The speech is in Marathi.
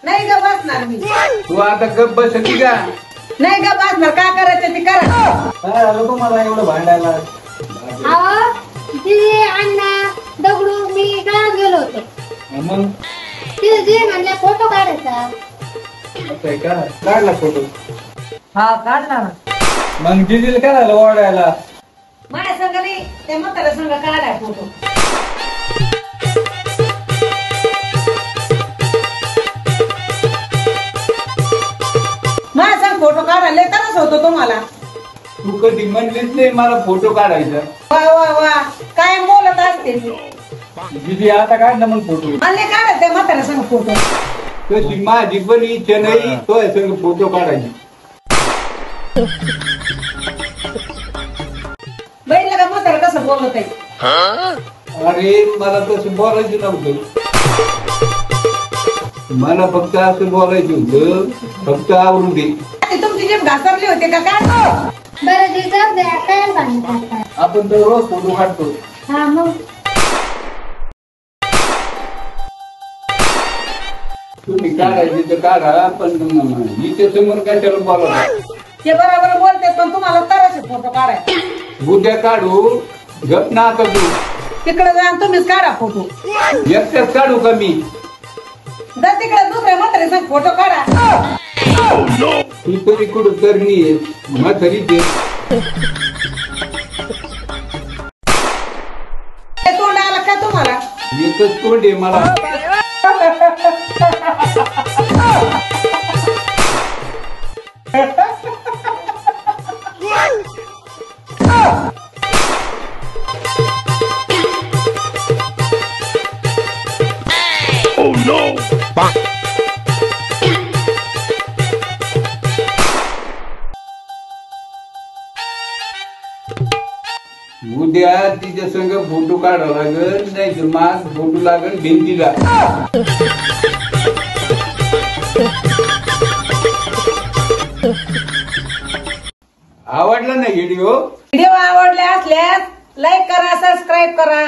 नाही ग बसणार मी. तू आता गप बसती का? नाही ग बसणार. काय करायचं ते करा. काय आलं तुम्हाला एवढं भांडायला? तिथे अण्णा दगडू मी गावात गेलो होतो. मग तिथे जे म्हणले फोटो काढायचा. का काढला फोटो? हा काढला ना. मग दिदीला काय झालं ओरडायला? माझ्या संग नाही त्या म्हाताऱ्या संग काढाय फोटो. माझ्या संग फोटो काढायला तरच होतो तुम्हाला. तू कधी म्हणलीच नाही मला फोटो काढायचा. वा वा वा काय बोलत असते मी. दिदी आता काढ ना मग फोटो. मला काढायचं त्या म्हाताऱ्या संग फोटो. तशी माझी पण इच्छा नाही तो संग फोटो काढायची. बघितलं का म्हातारा कसं बोलत आहे. अरे मला तसं बोलायचं नव्हतं. मला फक्त असं बोलायचं होतं. फक्त आवडून दे. तुमची जीभ घासरली होते का काय? बरं ते जाऊ द्या. काय सांगता आपण तर रोज फोटो काढतो. हा मग तुम्ही काढायची तर काढा पण इथे समोर काय त्याला बोला. ते बरोबर बोलते पण तुम्हाला तरच फोटो काढायचा. उद्या काढू गप ना आता तू. तिकडे जाऊन तुम्हीच काढा फोटो. एकट्याच काढू का मी? जर तिकडे दुसऱ्या म्हाताऱ्या संग फोटो काढा. तू तरी कुठं करणी म्हातारी ते तोंड आलं का तुम्हाला? एकच तोंड आहे मला. Oh no! उद्या तिच्या संग फोटो काढावा लागल नाही तर माझ फोटो लागल भिंतीला. आवडला ना व्हिडिओ? व्हिडिओ आवडले असल्यास लाईक करा, सबस्क्राईब करा.